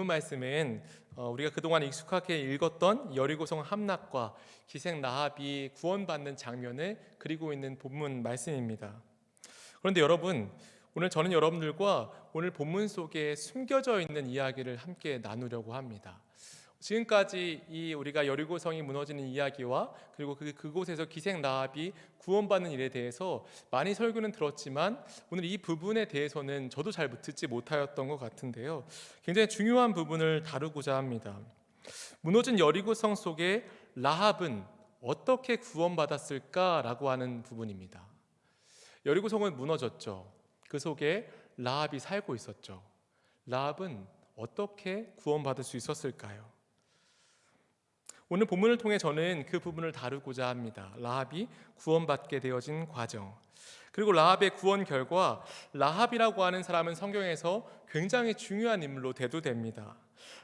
말씀은 우리가 그동안 익숙하게 읽었던 여리고성 함락과 기생 라합이 구원받는 장면을 그리고 있는 본문 말씀입니다. 그런데 여러분, 오늘 저는 여러분들과 오늘 본문 속에 숨겨져 있는 이야기를 함께 나누려고 합니다. 지금까지 우리가 여리고성이 무너지는 이야기와 그리고 그곳에서 기생 라합이 구원받는 일에 대해서 많이 설교는 들었지만 오늘 이 부분에 대해서는 저도 잘 듣지 못하였던 것 같은데요. 굉장히 중요한 부분을 다루고자 합니다. 무너진 여리고성 속에 라합은 어떻게 구원받았을까라고 하는 부분입니다. 여리고성은 무너졌죠. 그 속에 라합이 살고 있었죠. 라합은 어떻게 구원받을 수 있었을까요? 오늘 본문을 통해 저는 그 부분을 다루고자 합니다. 라합이 구원받게 되어진 과정, 그리고 라합의 구원 결과. 라합이라고 하는 사람은 성경에서 굉장히 중요한 인물로 대두됩니다.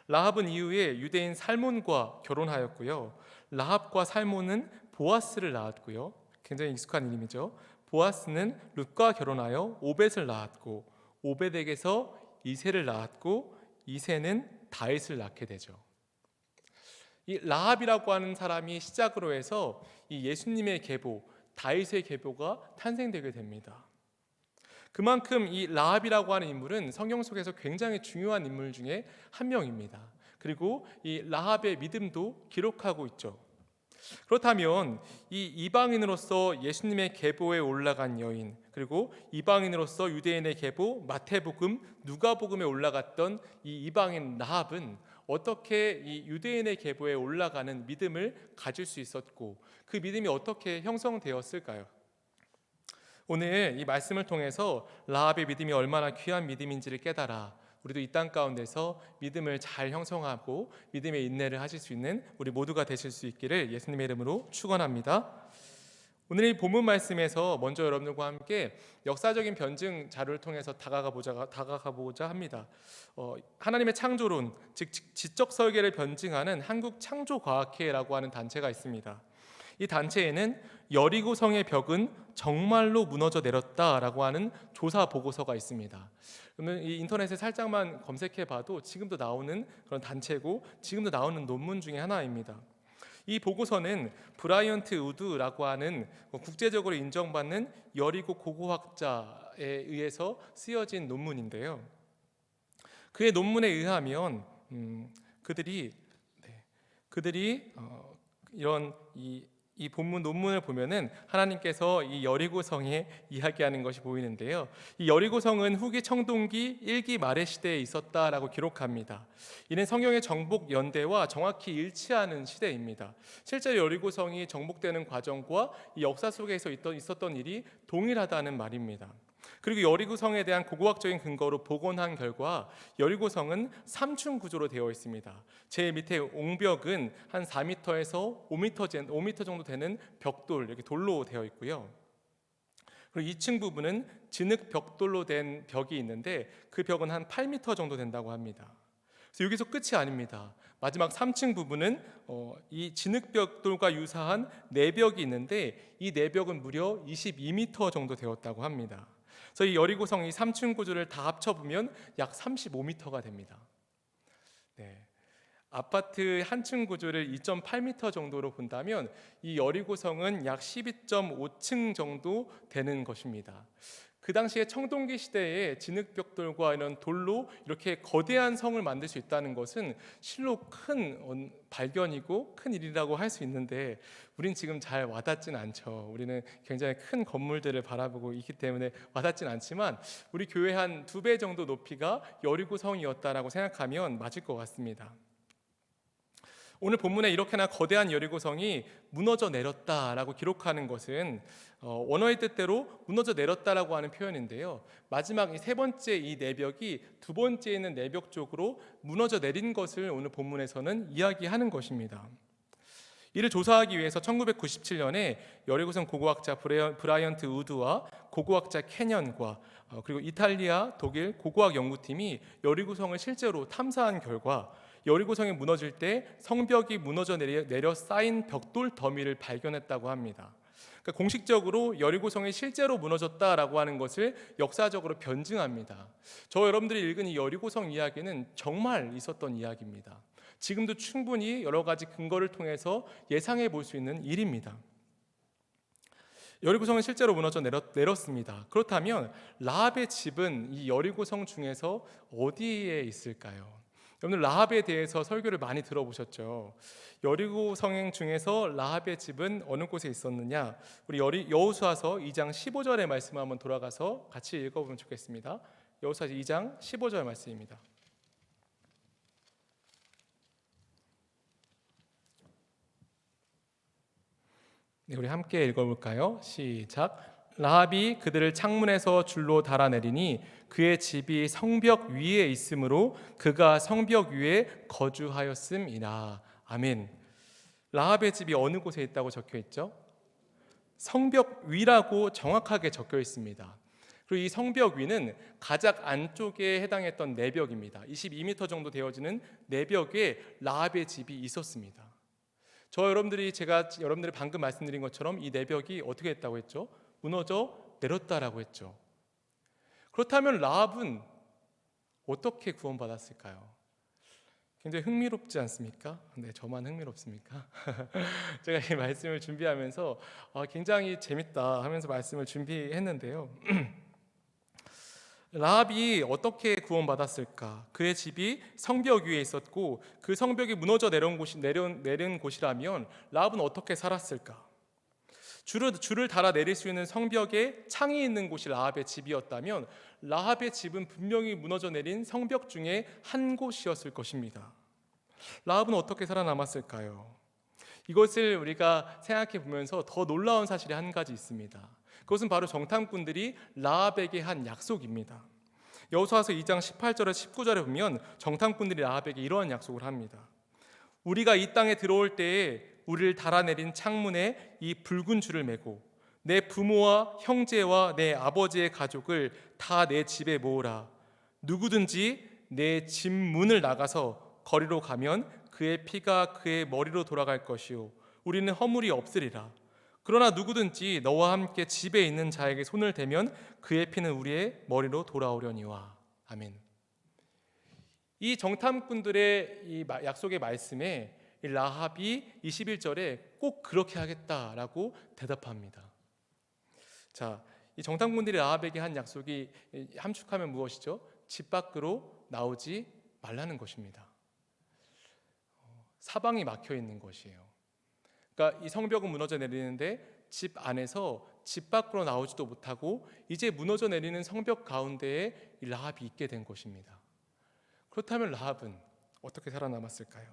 라합은 이후에 유대인 살몬과 결혼하였고요. 라합과 살몬은 보아스를 낳았고요. 굉장히 익숙한 이름이죠. 보아스는 룻과 결혼하여 오벳을 낳았고, 오벳에게서 이새를 낳았고, 이새는 다윗을 낳게 되죠. 이 라합이라고 하는 사람이 시작으로 해서 이 예수님의 계보, 다윗의 계보가 탄생되게 됩니다. 그만큼 이 라합이라고 하는 인물은 성경 속에서 굉장히 중요한 인물 중에 한 명입니다. 그리고 이 라합의 믿음도 기록하고 있죠. 그렇다면 이 이방인으로서 예수님의 계보에 올라간 여인, 그리고 이방인으로서 유대인의 계보 마태복음, 누가복음에 올라갔던 이 이방인 라합은 어떻게 이 유대인의 계보에 올라가는 믿음을 가질 수 있었고, 그 믿음이 어떻게 형성되었을까요? 오늘 이 말씀을 통해서 라합의 믿음이 얼마나 귀한 믿음인지를 깨달아 우리도 이 땅 가운데서 믿음을 잘 형성하고 믿음의 인내를 하실 수 있는 우리 모두가 되실 수 있기를 예수님의 이름으로 축원합니다. 오늘 이 본문 말씀에서 먼저 여러분들과 함께 역사적인 변증 자료를 통해서 다가가보자 합니다. 하나님의 창조론, 즉 지적 설계를 변증하는 한국창조과학회라고 하는 단체가 있습니다. 이 단체에는 여리고성의 벽은 정말로 무너져 내렸다라고 하는 조사 보고서가 있습니다. 그러면 이 인터넷에 살짝만 검색해봐도 지금도 나오는 그런 단체고 지금도 나오는 논문 중에 하나입니다. 이 보고서는 브라이언트 우드라고 하는 국제적으로 인정받는 여리고 고고학자에 의해서 쓰여진 논문인데요. 그의 논문에 의하면 그들이 이런 이 본문 논문을 보면은 하나님께서 이 여리고성에 이야기하는 것이 보이는데요. 이 여리고성은 후기 청동기 1기 말의 시대에 있었다라고 기록합니다. 이는 성경의 정복 연대와 정확히 일치하는 시대입니다. 실제 여리고성이 정복되는 과정과 이 역사 속에서 있었던 일이 동일하다는 말입니다. 그리고 여리고성에 대한 고고학적인 근거로 복원한 결과 여리고성은 3층 구조로 되어 있습니다. 제일 밑에 옹벽은 한 4m에서 5m 정도 되는 벽돌, 이렇게 돌로 되어 있고요. 그리고 2층 부분은 진흙 벽돌로 된 벽이 있는데 그 벽은 한 8m 정도 된다고 합니다. 그래서 여기서 끝이 아닙니다. 마지막 3층 부분은 이 진흙 벽돌과 유사한 내벽이 있는데 이 내벽은 무려 22m 정도 되었다고 합니다. 그래서 이 여리고성 이 3층 구조를 다 합쳐보면 약 35m가 됩니다. 네. 아파트 한 층 구조를 2.8m 정도로 본다면 이 여리고성은 약 12.5층 정도 되는 것입니다. 그 당시에 청동기 시대에 진흙벽돌과 이런 돌로 이렇게 거대한 성을 만들 수 있다는 것은 실로 큰 발견이고 큰 일이라고 할 수 있는데 우린 지금 잘 와닿진 않죠. 우리는 굉장히 큰 건물들을 바라보고 있기 때문에 와닿진 않지만 우리 교회 한 2배 정도 높이가 여리고성이었다라고 생각하면 맞을 것 같습니다. 오늘 본문에 이렇게나 거대한 여리고성이 무너져 내렸다라고 기록하는 것은 원어의 뜻대로 무너져 내렸다라고 하는 표현인데요. 마지막 세 번째 이 내벽이 두 번째 있는 내벽 쪽으로 무너져 내린 것을 오늘 본문에서는 이야기하는 것입니다. 이를 조사하기 위해서 1997년에 여리고성 고고학자 브라이언트 우드와 고고학자 캐년과 그리고 이탈리아, 독일 고고학 연구팀이 여리고성을 실제로 탐사한 결과 여리고성이 무너질 때 성벽이 무너져 내려 쌓인 벽돌 더미를 발견했다고 합니다. 그러니까 공식적으로 여리고성이 실제로 무너졌다라고 하는 것을 역사적으로 변증합니다. 여러분들이 읽은 이 여리고성 이야기는 정말 있었던 이야기입니다. 지금도 충분히 여러 가지 근거를 통해서 예상해 볼 수 있는 일입니다. 여리고성은 실제로 무너져 내렸습니다. 그렇다면 라합의 집은 이 여리고성 중에서 어디에 있을까요? 여러분들 라합에 대해서 설교를 많이 들어보셨죠? 여리고성 중에서 라합의 집은 어느 곳에 있었느냐? 우리 여호수아서 2장 15절의 말씀 한번 돌아가서 같이 읽어보면 좋겠습니다. 여호수아서 2장 15절 말씀입니다. 네, 우리 함께 읽어볼까요? 시작. 라합이 그들을 창문에서 줄로 달아내리니 그의 집이 성벽 위에 있으므로 그가 성벽 위에 거주하였음이라. 아멘. 라합의 집이 어느 곳에 있다고 적혀 있죠? 성벽 위라고 정확하게 적혀 있습니다. 그리고 이 성벽 위는 가장 안쪽에 해당했던 내벽입니다. 22m 정도 되어지는 내벽에 라합의 집이 있었습니다. 제가 여러분들이 방금 말씀드린 것처럼 이 내벽이 어떻게 했다고 했죠? 무너져 내렸다라고 했죠. 그렇다면 라합은 어떻게 구원받았을까요? 굉장히 흥미롭지 않습니까? 네, 저만 흥미롭습니까? 제가 이 말씀을 준비하면서 굉장히 재밌다 하면서 말씀을 준비했는데요. 라합이 어떻게 구원받았을까? 그의 집이 성벽 위에 있었고 그 성벽이 무너져 내린 곳이라면 라합은 어떻게 살았을까? 줄을 달아 내릴 수 있는 성벽에 창이 있는 곳이 라합의 집이었다면 라합의 집은 분명히 무너져 내린 성벽 중에 한 곳이었을 것입니다. 라합은 어떻게 살아남았을까요? 이것을 우리가 생각해 보면서 더 놀라운 사실이 한 가지 있습니다. 그것은 바로 정탐꾼들이 라합에게 한 약속입니다. 여호수아서 2장 18절에 19절에 보면 정탐꾼들이 라합에게 이러한 약속을 합니다. 우리가 이 땅에 들어올 때에 우리를 달아내린 창문에 이 붉은 줄을 매고 내 부모와 형제와 내 아버지의 가족을 다 내 집에 모으라. 누구든지 내 집 문을 나가서 거리로 가면 그의 피가 그의 머리로 돌아갈 것이요 우리는 허물이 없으리라. 그러나 누구든지 너와 함께 집에 있는 자에게 손을 대면 그의 피는 우리의 머리로 돌아오려니와. 아멘. 이 정탐꾼들의 이 약속의 말씀에 라합이 21절에 꼭 그렇게 하겠다라고 대답합니다. 자, 이 정탐꾼들이 라합에게 한 약속이 함축하면 무엇이죠? 집 밖으로 나오지 말라는 것입니다. 사방이 막혀 있는 것이에요. 그러니까 이 성벽은 무너져 내리는데 집 안에서 집 밖으로 나오지도 못하고 이제 무너져 내리는 성벽 가운데에 이 라합이 있게 된 것입니다. 그렇다면 라합은 어떻게 살아남았을까요?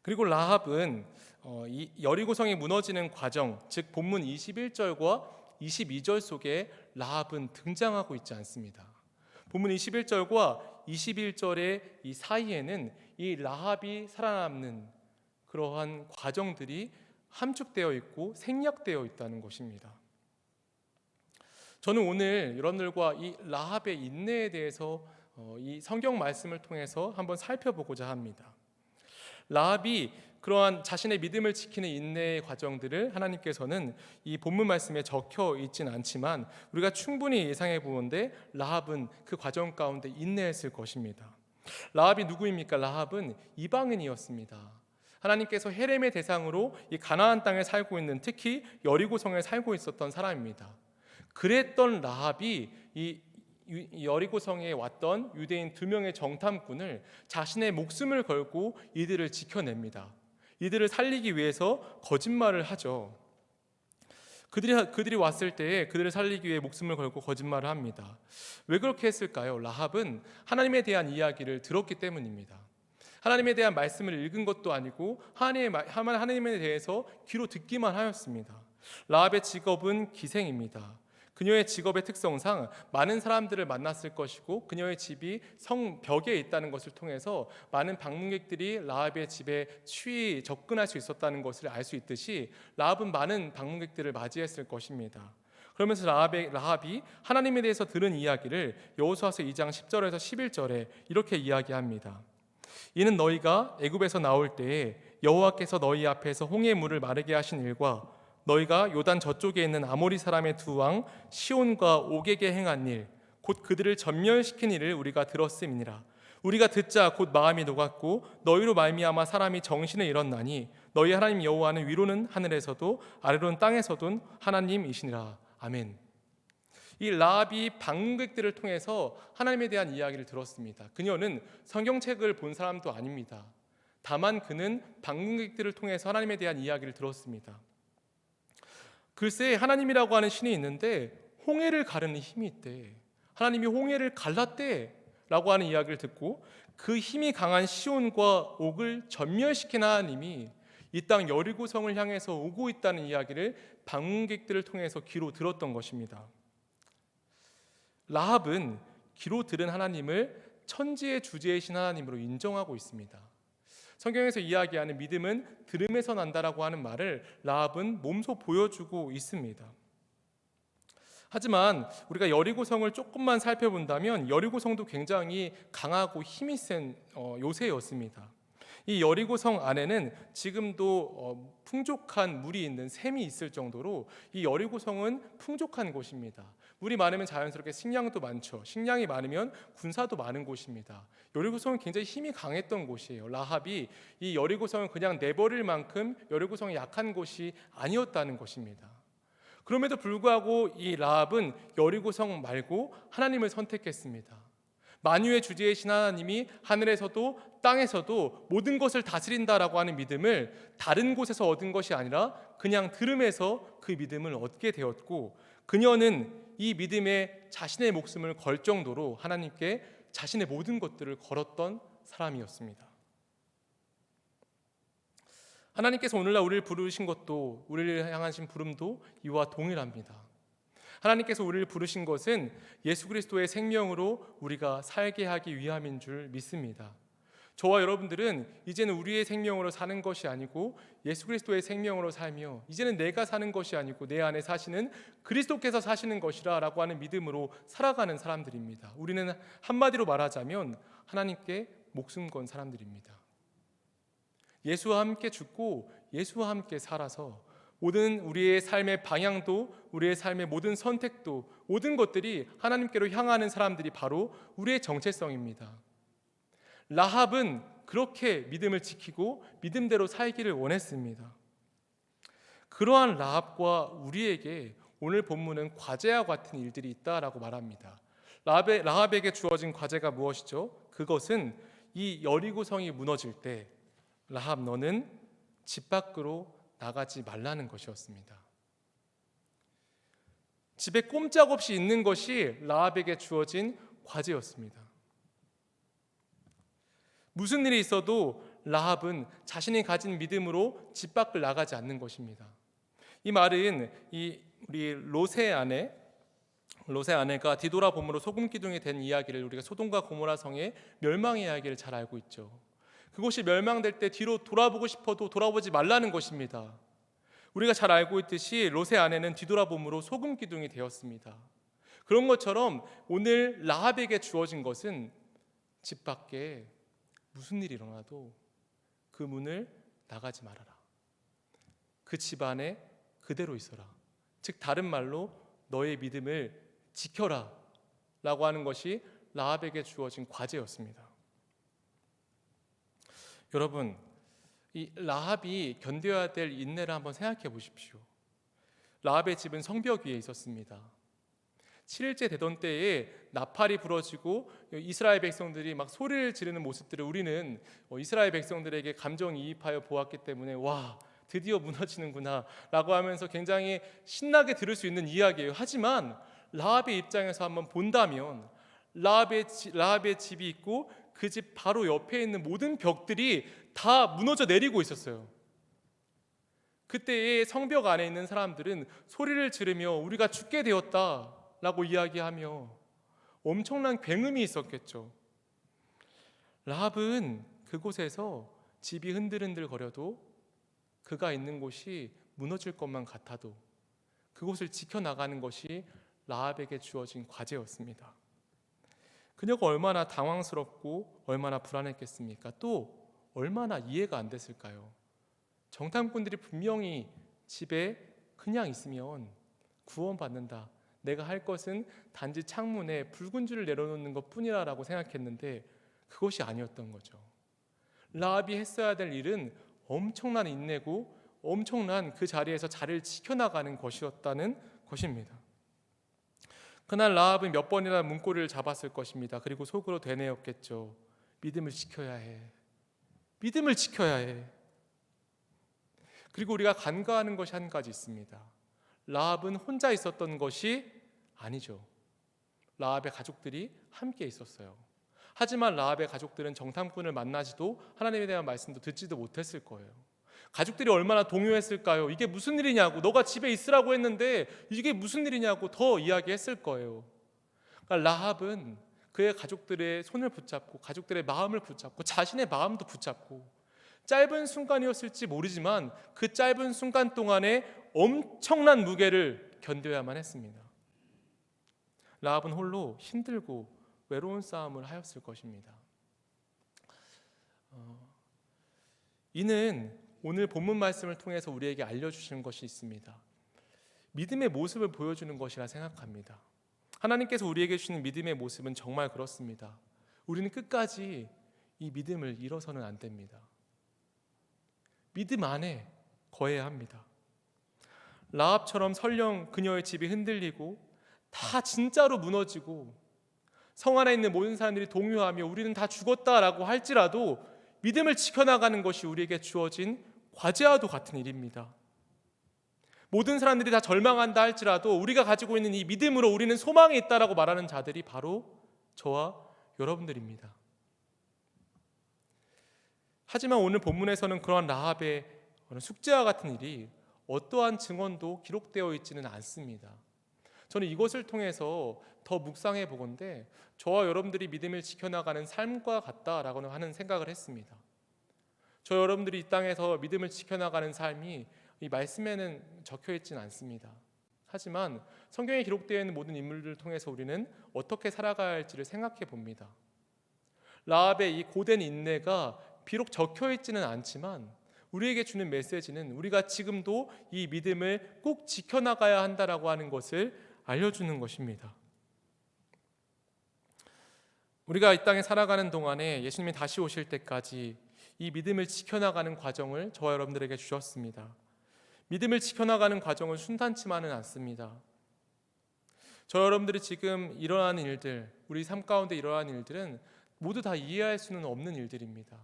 그리고 라합은 이 여리고성이 무너지는 과정, 즉 본문 21절과 22절 속에 라합은 등장하고 있지 않습니다. 본문 21절과 21절의 이 사이에는 이 라합이 살아남는 그러한 과정들이 함축되어 있고 생략되어 있다는 것입니다. 저는 오늘 여러분들과 이 라합의 인내에 대해서 이 성경 말씀을 통해서 한번 살펴보고자 합니다. 라합이 그러한 자신의 믿음을 지키는 인내의 과정들을 하나님께서는 이 본문 말씀에 적혀 있지는 않지만 우리가 충분히 예상해 보는데 라합은 그 과정 가운데 인내했을 것입니다. 라합이 누구입니까? 라합은 이방인이었습니다. 하나님께서 헤렘의 대상으로 이 가나안 땅에 살고 있는 특히 여리고성에 살고 있었던 사람입니다. 그랬던 라합이 이 여리고성에 왔던 유대인 2명의 정탐꾼을 자신의 목숨을 걸고 이들을 지켜냅니다. 이들을 살리기 위해서 거짓말을 하죠. 그들이 왔을 때에 그들을 살리기 위해 목숨을 걸고 거짓말을 합니다. 왜 그렇게 했을까요? 라합은 하나님에 대한 이야기를 들었기 때문입니다. 하나님에 대한 말씀을 읽은 것도 아니고 하나님에 대해서 귀로 듣기만 하였습니다. 라합의 직업은 기생입니다. 그녀의 직업의 특성상 많은 사람들을 만났을 것이고 그녀의 집이 성벽에 있다는 것을 통해서 많은 방문객들이 라합의 집에 쉬이 접근할 수 있었다는 것을 알 수 있듯이 라합은 많은 방문객들을 맞이했을 것입니다. 그러면서 라합이 하나님에 대해서 들은 이야기를 여호수아서 2장 10절에서 11절에 이렇게 이야기합니다. 이는 너희가 애굽에서 나올 때에 여호와께서 너희 앞에서 홍해 물을 마르게 하신 일과 너희가 요단 저쪽에 있는 아모리 사람의 두 왕 시온과 옥에게 행한 일 곧 그들을 전멸시킨 일을 우리가 들었음이니라. 우리가 듣자 곧 마음이 녹았고 너희로 말미암아 사람이 정신을 잃었나니 너희 하나님 여호와는 위로는 하늘에서도 아래로는 땅에서도 하나님이시니라. 아멘. 이 라합이 방문객들을 통해서 하나님에 대한 이야기를 들었습니다. 그녀는 성경책을 본 사람도 아닙니다. 다만 그는 방문객들을 통해서 하나님에 대한 이야기를 들었습니다. 글쎄, 하나님이라고 하는 신이 있는데 홍해를 가르는 힘이 있대. 하나님이 홍해를 갈랐대 라고 하는 이야기를 듣고 그 힘이 강한 시온과 옥을 전멸시킨 하나님이 이 땅 여리고성을 향해서 오고 있다는 이야기를 방문객들을 통해서 귀로 들었던 것입니다. 라합은 귀로 들은 하나님을 천지의 주제이신 하나님으로 인정하고 있습니다. 성경에서 이야기하는 믿음은 들음에서 난다라고 하는 말을 라합은 몸소 보여주고 있습니다. 하지만 우리가 여리고성을 조금만 살펴본다면 여리고성도 굉장히 강하고 힘이 센 요새였습니다. 이 여리고성 안에는 지금도 풍족한 물이 있는 샘이 있을 정도로 이 여리고성은 풍족한 곳입니다. 물이 많으면 자연스럽게 식량도 많죠. 식량이 많으면 군사도 많은 곳입니다. 여리고성은 굉장히 힘이 강했던 곳이에요. 라합이 이 여리고성을 그냥 내버릴 만큼 여리고성이 약한 곳이 아니었다는 것입니다. 그럼에도 불구하고 이 라합은 여리고성 말고 하나님을 선택했습니다. 만유의 주제이신 하나님이 하늘에서도 땅에서도 모든 것을 다스린다라고 하는 믿음을 다른 곳에서 얻은 것이 아니라 그냥 들음에서 그 믿음을 얻게 되었고, 그녀는 이 믿음에 자신의 목숨을 걸 정도로 하나님께 자신의 모든 것들을 걸었던 사람이었습니다. 하나님께서 오늘날 우리를 부르신 것도, 우리를 향하신 부름도 이와 동일합니다. 하나님께서 우리를 부르신 것은 예수 그리스도의 생명으로 우리가 살게 하기 위함인 줄 믿습니다. 저와 여러분들은 이제는 우리의 생명으로 사는 것이 아니고 예수 그리스도의 생명으로 살며, 이제는 내가 사는 것이 아니고 내 안에 사시는 그리스도께서 사시는 것이라 라고 하는 믿음으로 살아가는 사람들입니다. 우리는 한마디로 말하자면 하나님께 목숨 건 사람들입니다. 예수와 함께 죽고 예수와 함께 살아서 모든 우리의 삶의 방향도, 우리의 삶의 모든 선택도, 모든 것들이 하나님께로 향하는 사람들이 바로 우리의 정체성입니다. 라합은 그렇게 믿음을 지키고 믿음대로 살기를 원했습니다. 그러한 라합과 우리에게 오늘 본문은 과제와 같은 일들이 있다라고 말합니다. 라합에게 주어진 과제가 무엇이죠? 그것은 이 여리고성이 무너질 때 라합, 너는 집 밖으로 나가지 말라는 것이었습니다. 집에 꼼짝없이 있는 것이 라합에게 주어진 과제였습니다. 무슨 일이 있어도 라합은 자신이 가진 믿음으로 집 밖을 나가지 않는 것입니다. 이 말은 우리 롯의 아내가 뒤돌아봄으로 소금 기둥이 된 이야기를, 우리가 소돔과 고모라 성의 멸망의 이야기를 잘 알고 있죠. 그곳이 멸망될 때 뒤로 돌아보고 싶어도 돌아보지 말라는 것입니다. 우리가 잘 알고 있듯이 롯의 아내는 뒤돌아봄으로 소금 기둥이 되었습니다. 그런 것처럼 오늘 라합에게 주어진 것은 집 밖에 무슨 일이 일어나도 그 문을 나가지 말아라. 그 집 안에 그대로 있어라. 즉 다른 말로 너의 믿음을 지켜라 라고 하는 것이 라합에게 주어진 과제였습니다. 여러분, 이 라합이 견뎌야 될 인내를 한번 생각해 보십시오. 라합의 집은 성벽 위에 있었습니다. 7일째 되던 때에 나팔이 부러지고 이스라엘 백성들이 막 소리를 지르는 모습들을 우리는 이스라엘 백성들에게 감정이입하여 보았기 때문에 와, 드디어 무너지는구나 라고 하면서 굉장히 신나게 들을 수 있는 이야기예요. 하지만 라합의 입장에서 한번 본다면 라합의 집이 있고 그 집 바로 옆에 있는 모든 벽들이 다 무너져 내리고 있었어요. 그때의 성벽 안에 있는 사람들은 소리를 지르며 우리가 죽게 되었다 라고 이야기하며 엄청난 굉음이 있었겠죠. 라합은 그곳에서 집이 흔들흔들 거려도, 그가 있는 곳이 무너질 것만 같아도 그곳을 지켜나가는 것이 라합에게 주어진 과제였습니다. 그녀가 얼마나 당황스럽고 얼마나 불안했겠습니까? 또 얼마나 이해가 안 됐을까요? 정탐꾼들이 분명히 집에 그냥 있으면 구원받는다. 내가 할 것은 단지 창문에 붉은 줄을 내려놓는 것뿐이라고 생각했는데 그것이 아니었던 거죠. 라합이 했어야 될 일은 엄청난 인내고 엄청난 그 자리에서 자리를 지켜나가는 것이었다는 것입니다. 그날 라합은 몇 번이나 문고리를 잡았을 것입니다. 그리고 속으로 되뇌었겠죠. 믿음을 지켜야 해. 믿음을 지켜야 해. 그리고 우리가 간과하는 것이 한 가지 있습니다. 라합은 혼자 있었던 것이 아니죠. 라합의 가족들이 함께 있었어요. 하지만 라합의 가족들은 정탐꾼을 만나지도 하나님에 대한 말씀도 듣지도 못했을 거예요. 가족들이 얼마나 동요했을까요? 이게 무슨 일이냐고, 너가 집에 있으라고 했는데 이게 무슨 일이냐고 더 이야기했을 거예요. 그러니까 라합은 그의 가족들의 손을 붙잡고 가족들의 마음을 붙잡고 자신의 마음도 붙잡고 짧은 순간이었을지 모르지만 그 짧은 순간 동안에 엄청난 무게를 견뎌야만 했습니다. 라합은 홀로 힘들고 외로운 싸움을 하였을 것입니다. 이는 오늘 본문 말씀을 통해서 우리에게 알려주시는 것이 있습니다. 믿음의 모습을 보여주는 것이라 생각합니다. 하나님께서 우리에게 주시는 믿음의 모습은 정말 그렇습니다. 우리는 끝까지 이 믿음을 잃어서는 안 됩니다. 믿음 안에 거해야 합니다. 라합처럼 설령 그녀의 집이 흔들리고 다 진짜로 무너지고 성 안에 있는 모든 사람들이 동요하며 우리는 다 죽었다라고 할지라도 믿음을 지켜나가는 것이 우리에게 주어진 과제와도 같은 일입니다. 모든 사람들이 다 절망한다 할지라도 우리가 가지고 있는 이 믿음으로 우리는 소망이 있다라고 말하는 자들이 바로 저와 여러분들입니다. 하지만 오늘 본문에서는 그러한 라합의 숙제와 같은 일이 어떠한 증언도 기록되어 있지는 않습니다. 저는 이것을 통해서 더 묵상해 보건대 저와 여러분들이 믿음을 지켜나가는 삶과 같다라고 하는 생각을 했습니다. 저 여러분들이 이 땅에서 믿음을 지켜나가는 삶이 이 말씀에는 적혀 있지는 않습니다. 하지만 성경에 기록되어 있는 모든 인물들을 통해서 우리는 어떻게 살아가야 할지를 생각해 봅니다. 라합의 이 고된 인내가 비록 적혀 있지는 않지만 우리에게 주는 메시지는 우리가 지금도 이 믿음을 꼭 지켜나가야 한다라고 하는 것을 알려주는 것입니다. 우리가 이 땅에 살아가는 동안에 예수님이 다시 오실 때까지 이 믿음을 지켜나가는 과정을 저와 여러분들에게 주셨습니다. 믿음을 지켜나가는 과정은 순탄치만은 않습니다. 저 여러분들이 지금 일어나는 일들, 우리 삶 가운데 일어나는 일들은 모두 다 이해할 수는 없는 일들입니다.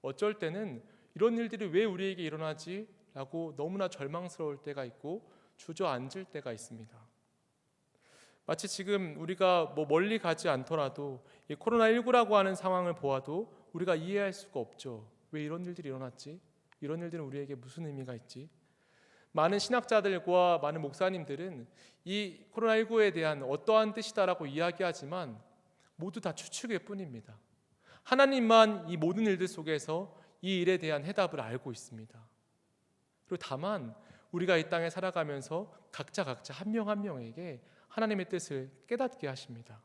어쩔 때는 이런 일들이 왜 우리에게 일어나지? 라고 너무나 절망스러울 때가 있고 주저앉을 때가 있습니다. 마치 지금 우리가 멀리 가지 않더라도 이 코로나19라고 하는 상황을 보아도 우리가 이해할 수가 없죠. 왜 이런 일들이 일어났지? 이런 일들은 우리에게 무슨 의미가 있지? 많은 신학자들과 많은 목사님들은 이 코로나19에 대한 어떠한 뜻이다라고 이야기하지만 모두 다 추측일 뿐입니다. 하나님만 이 모든 일들 속에서 이 일에 대한 해답을 알고 있습니다. 그리고 다만 우리가 이 땅에 살아가면서 각자 한 명 한 명에게 하나님의 뜻을 깨닫게 하십니다.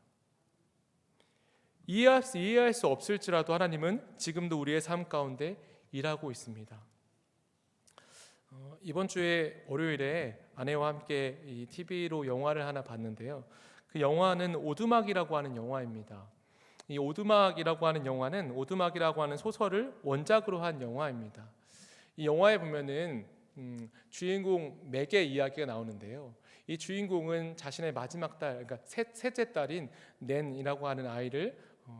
이해할 수 없을지라도 하나님은 지금도 우리의 삶 가운데 일하고 있습니다. 이번 주에 월요일에 아내와 함께 이 TV로 영화를 하나 봤는데요. 그 영화는 오두막이라고 하는 영화입니다. 이 오두막이라고 하는 영화는 오두막이라고 하는 소설을 원작으로 한 영화입니다. 이 영화에 보면은 주인공 맥의 이야기가 나오는데요. 이 주인공은 자신의 마지막 딸, 그러니까 셋째 딸인 낸이라고 하는 아이를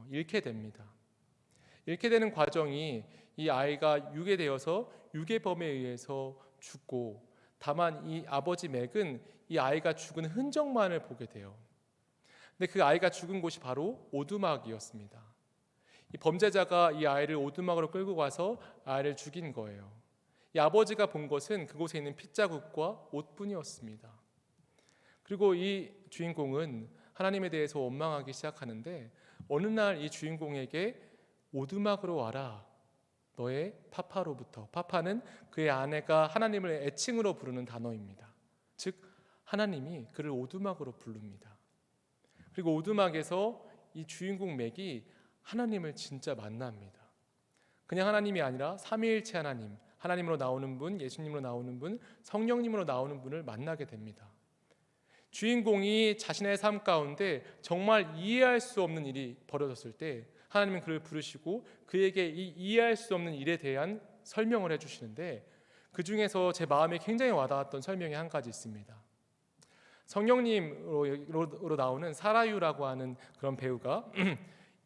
잃게 됩니다. 잃게 되는 과정이 이 아이가 유괴되어서 유괴범에 의해서 죽고, 다만 이 아버지 맥은 이 아이가 죽은 흔적만을 보게 돼요. 근데 그 아이가 죽은 곳이 바로 오두막이었습니다. 이 범죄자가 이 아이를 오두막으로 끌고 가서 아이를 죽인 거예요. 이 아버지가 본 것은 그곳에 있는 핏자국과 옷뿐이었습니다. 그리고 이 주인공은 하나님에 대해서 원망하기 시작하는데 어느 날 이 주인공에게 오두막으로 와라, 너의 파파로부터. 파파는 그의 아내가 하나님을 애칭으로 부르는 단어입니다. 즉 하나님이 그를 오두막으로 부릅니다. 그리고 오두막에서 이 주인공 맥이 하나님을 진짜 만납니다. 그냥 하나님이 아니라 삼위일체 하나님, 하나님으로 나오는 분, 예수님으로 나오는 분, 성령님으로 나오는 분을 만나게 됩니다. 주인공이 자신의 삶 가운데 정말 이해할 수 없는 일이 벌어졌을 때 하나님은 그를 부르시고 그에게 이 이해할 수 없는 일에 대한 설명을 해주시는데, 그 중에서 제 마음에 굉장히 와닿았던 설명이 한 가지 있습니다. 성령님으로 나오는 사라유라고 하는 그런 배우가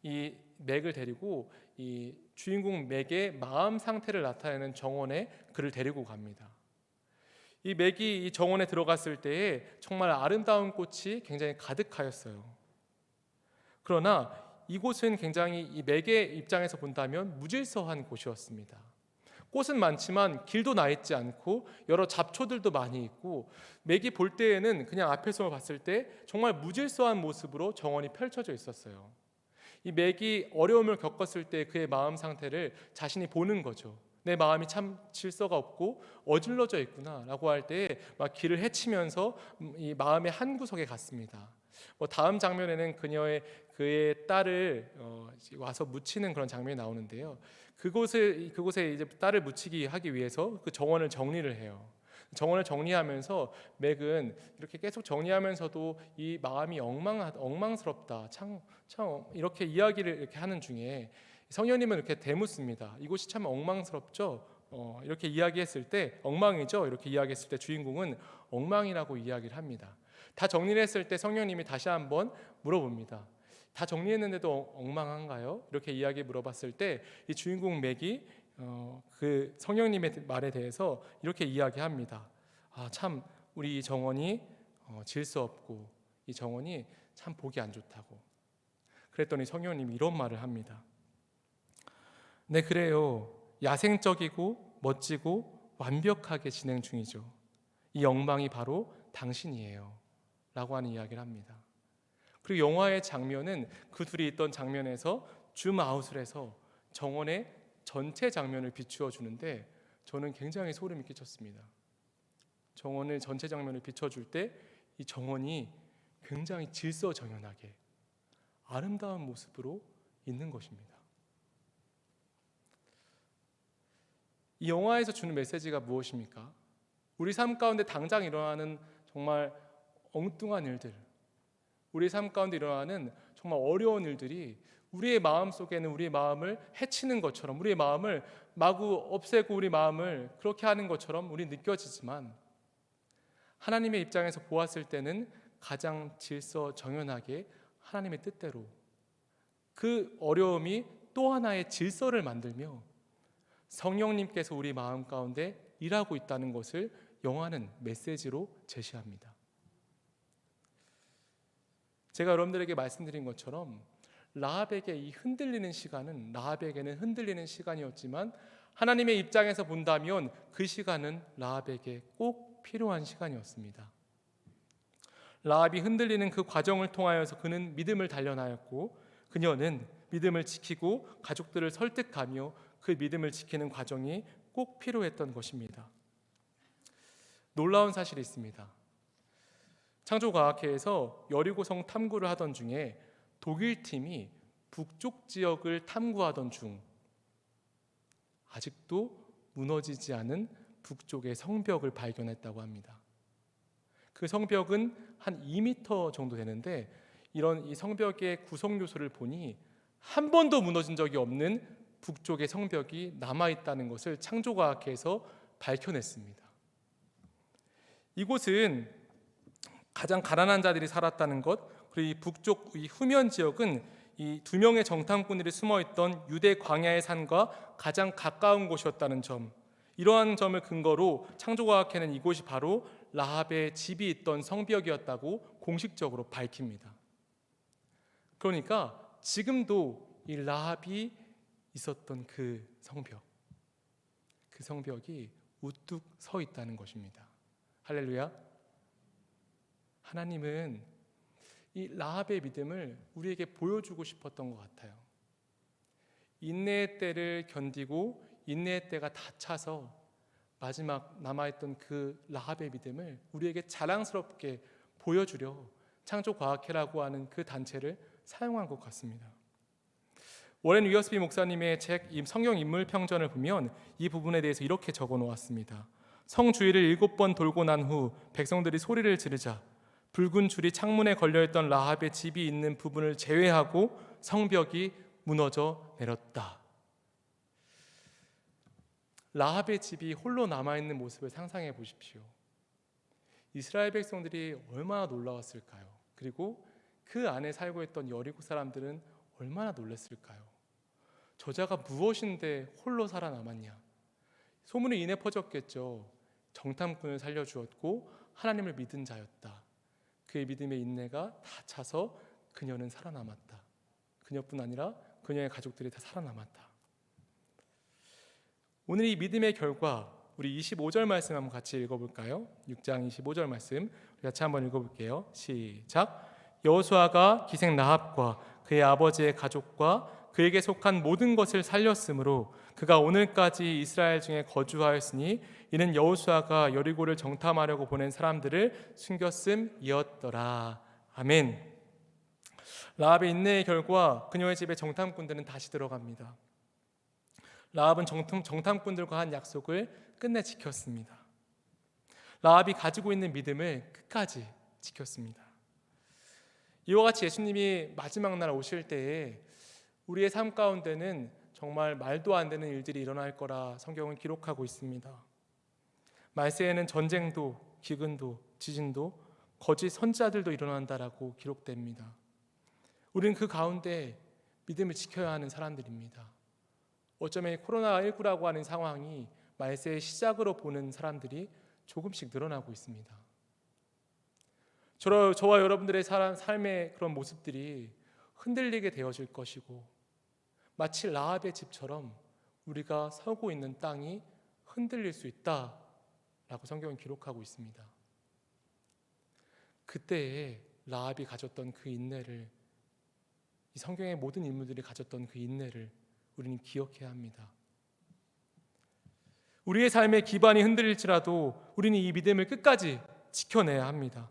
이 맥을 데리고 이 주인공 맥의 마음 상태를 나타내는 정원에 그를 데리고 갑니다. 이 맥이 이 정원에 들어갔을 때에 정말 아름다운 꽃이 굉장히 가득하였어요. 그러나 이곳은 굉장히 이 맥의 입장에서 본다면 무질서한 곳이었습니다. 꽃은 많지만 길도 나 있지 않고 여러 잡초들도 많이 있고, 맥이 볼 때에는 그냥 앞에서 봤을 때 정말 무질서한 모습으로 정원이 펼쳐져 있었어요. 이 맥이 어려움을 겪었을 때 그의 마음 상태를 자신이 보는 거죠. 내 마음이 참 질서가 없고 어질러져 있구나 라고 할 때 막 길을 헤치면서 이 마음의 한 구석에 갔습니다. 다음 장면에는 그의 딸을 와서 묻히는 그런 장면이 나오는데요. 그곳에 이제 딸을 묻히기 하기 위해서 그 정원을 정리를 해요. 정원을 정리하면서 맥은 이렇게 계속 정리하면서도 이 마음이 엉망스럽다, 참 이렇게 이야기를 이렇게 하는 중에 성령님은 이렇게 대묻습니다. 이곳이 참 엉망스럽죠? 이렇게 이야기했을 때 엉망이죠? 이렇게 이야기했을 때 주인공은 엉망이라고 이야기를 합니다. 다 정리를 했을 때 성령님이 다시 한번 물어봅니다. 다 정리했는데도 엉망한가요? 이렇게 이야기 물어봤을 때 이 주인공 맥이 그 성령님의 말에 대해서 이렇게 이야기합니다. 참 우리 이 정원이 질서 없고 이 정원이 참 보기 안 좋다고. 그랬더니 성령님이 이런 말을 합니다. 네, 그래요. 야생적이고 멋지고 완벽하게 진행 중이죠. 이 영광이 바로 당신이에요 라고 하는 이야기를 합니다. 그리고 영화의 장면은 그 둘이 있던 장면에서 줌아웃을 해서 정원의 전체 장면을 비추어 주는데 저는 굉장히 소름이 끼쳤습니다. 정원의 전체 장면을 비춰줄 때 이 정원이 굉장히 질서정연하게 아름다운 모습으로 있는 것입니다. 이 영화에서 주는 메시지가 무엇입니까? 우리 삶 가운데 당장 일어나는 정말 엉뚱한 일들, 우리 삶 가운데 일어나는 정말 어려운 일들이 우리의 마음 속에는 우리의 마음을 해치는 것처럼, 우리의 마음을 마구 없애고 우리 마음을 그렇게 하는 것처럼 우리 느껴지지만, 하나님의 입장에서 보았을 때는 가장 질서정연하게 하나님의 뜻대로 그 어려움이 또 하나의 질서를 만들며 성령님께서 우리 마음 가운데 일하고 있다는 것을 영화는 메시지로 제시합니다. 제가 여러분들에게 말씀드린 것처럼 라합에게 이 흔들리는 시간은 라합에게는 흔들리는 시간이었지만 하나님의 입장에서 본다면 그 시간은 라합에게 꼭 필요한 시간이었습니다. 라합이 흔들리는 그 과정을 통하여서 그는 믿음을 단련하였고, 그녀는 믿음을 지키고 가족들을 설득하며 그 믿음을 지키는 과정이 꼭 필요했던 것입니다. 놀라운 사실이 있습니다. 창조과학회에서 여리고성 탐구를 하던 중에 독일 팀이 북쪽 지역을 탐구하던 중 아직도 무너지지 않은 북쪽의 성벽을 발견했다고 합니다. 그 성벽은 한 2m 정도 되는데 이런 이 성벽의 구성 요소를 보니 한 번도 무너진 적이 없는 북쪽의 성벽이 남아있다는 것을 창조과학회에서 밝혀냈습니다. 이곳은 가장 가난한 자들이 살았다는 것, 그리고 이 북쪽 이 후면 지역은 이 2명의 정탐꾼들이 숨어있던 유대 광야의 산과 가장 가까운 곳이었다는 점, 이러한 점을 근거로 창조과학회는 이곳이 바로 라합의 집이 있던 성벽이었다고 공식적으로 밝힙니다. 그러니까 지금도 이 라합이 있었던 그 성벽이 우뚝 서 있다는 것입니다. 할렐루야. 하나님은 이 라합의 믿음을 우리에게 보여주고 싶었던 것 같아요. 인내의 때를 견디고 인내의 때가 다 차서 마지막 남아있던 그 라합의 믿음을 우리에게 자랑스럽게 보여주려 창조과학회라고 하는 그 단체를 사용한 것 같습니다. 워렌 위어스비 목사님의 책 성경 인물 평전을 보면 이 부분에 대해서 이렇게 적어 놓았습니다. 성 주위를 7번 돌고 난 후 백성들이 소리를 지르자 붉은 줄이 창문에 걸려있던 라합의 집이 있는 부분을 제외하고 성벽이 무너져 내렸다. 라합의 집이 홀로 남아있는 모습을 상상해 보십시오. 이스라엘 백성들이 얼마나 놀라웠을까요? 그리고 그 안에 살고 있던 여리고 사람들은 얼마나 놀랐을까요? 저자가 무엇인데 홀로 살아남았냐? 소문이 이내 퍼졌겠죠. 정탐꾼을 살려주었고 하나님을 믿은 자였다. 그의 믿음의 인내가 다 차서 그녀는 살아남았다. 그녀뿐 아니라 그녀의 가족들이 다 살아남았다. 오늘 이 믿음의 결과, 우리 25절 말씀 한번 같이 읽어볼까요? 6장 25절 말씀 우리 같이 한번 읽어볼게요. 시작. 여호수아가 기생 라합과 그의 아버지의 가족과 그에게 속한 모든 것을 살렸으므로 그가 오늘까지 이스라엘 중에 거주하였으니 이는 여호수아가 여리고를 정탐하려고 보낸 사람들을 숨겼음이었더라. 아멘. 라합의 인내의 결과 그녀의 집에 정탐꾼들은 다시 들어갑니다. 라합은 정탐꾼들과 한 약속을 끝내 지켰습니다. 라합이 가지고 있는 믿음을 끝까지 지켰습니다. 이와 같이 예수님이 마지막 날 오실 때에 우리의 삶 가운데는 정말 말도 안 되는 일들이 일어날 거라 성경은 기록하고 있습니다. 말세에는 전쟁도, 기근도, 지진도, 거짓 선지자들도 일어난다라고 기록됩니다. 우리는 그 가운데 믿음을 지켜야 하는 사람들입니다. 어쩌면 코로나19라고 하는 상황이 말세의 시작으로 보는 사람들이 조금씩 늘어나고 있습니다. 저와 여러분들의 삶의 그런 모습들이 흔들리게 되어질 것이고 마치 라합의 집처럼 우리가 서고 있는 땅이 흔들릴 수 있다라고 성경은 기록하고 있습니다. 그때에 라합이 가졌던 그 인내를, 이 성경의 모든 인물들이 가졌던 그 인내를 우리는 기억해야 합니다. 우리의 삶의 기반이 흔들릴지라도 우리는 이 믿음을 끝까지 지켜내야 합니다.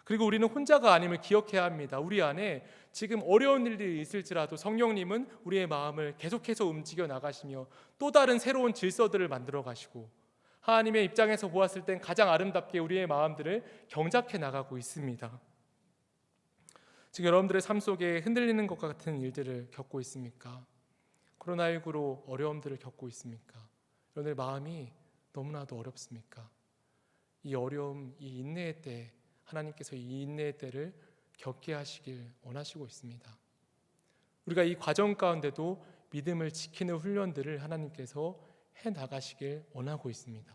그리고 우리는 혼자가 아님을 기억해야 합니다. 우리 안에 지금 어려운 일들이 있을지라도 성령님은 우리의 마음을 계속해서 움직여 나가시며 또 다른 새로운 질서들을 만들어 가시고 하나님의 입장에서 보았을 땐 가장 아름답게 우리의 마음들을 경작해 나가고 있습니다. 지금 여러분들의 삶 속에 흔들리는 것 같은 일들을 겪고 있습니까? 코로나19로 어려움들을 겪고 있습니까? 여러분의 마음이 너무나도 어렵습니까? 이 어려움, 이 인내의 때 하나님께서 이 인내의 때를 겪게 하시길 원하시고 있습니다. 우리가 이 과정 가운데도 믿음을 지키는 훈련들을 하나님께서 해나가시길 원하고 있습니다.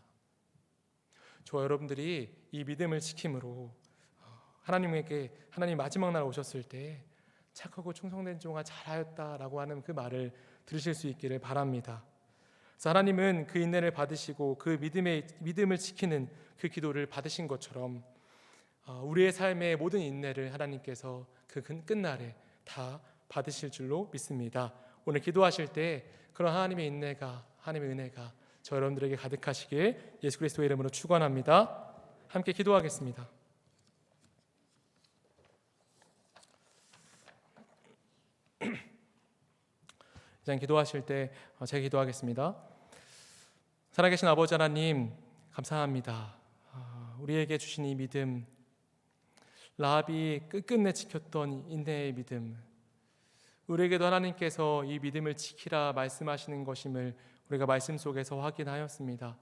저와 여러분들이 이 믿음을 지킴으로 하나님 마지막 날 오셨을 때 착하고 충성된 종아 잘하였다라고 하는 그 말을 들으실 수 있기를 바랍니다. 그래서 하나님은 그 인내를 받으시고 그 믿음을 지키는 그 기도를 받으신 것처럼 우리의 삶의 모든 인내를 하나님께서 그 끝날에 다 받으실 줄로 믿습니다. 오늘 기도하실 때 그런 하나님의 인내가, 하나님의 은혜가 저 여러분들에게 가득하시길 예수 그리스도의 이름으로 축원합니다. 함께 기도하겠습니다. 이제 기도하실 때 제가 기도하겠습니다. 살아계신 아버지 하나님 감사합니다. 우리에게 주신 이 믿음, 라합이 끝끝내 지켰던 인내의 믿음, 우리에게도 하나님께서 이 믿음을 지키라 말씀하시는 것임을 우리가 말씀 속에서 확인하였습니다.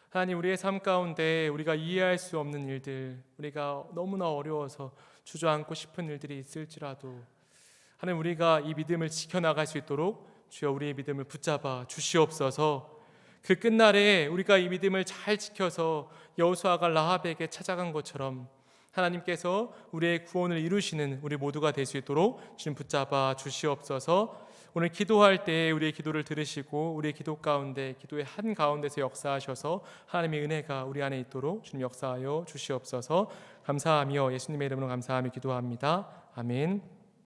하나님, 우리의 삶 가운데 우리가 이해할 수 없는 일들, 우리가 너무나 어려워서 주저앉고 싶은 일들이 있을지라도 하나님, 우리가 이 믿음을 지켜나갈 수 있도록 주여 우리의 믿음을 붙잡아 주시옵소서. 그 끝날에 우리가 이 믿음을 잘 지켜서 여호수아가 라합에게 찾아간 것처럼 하나님께서 우리의 구원을 이루시는 우리 모두가 될 수 있도록 주님 붙잡아 주시옵소서. 오늘 기도할 때 우리의 기도를 들으시고 우리의 기도 가운데, 기도의 한 가운데서 역사하셔서 하나님의 은혜가 우리 안에 있도록 주님 역사하여 주시옵소서. 감사하며 예수님의 이름으로 감사하며 기도합니다. 아멘.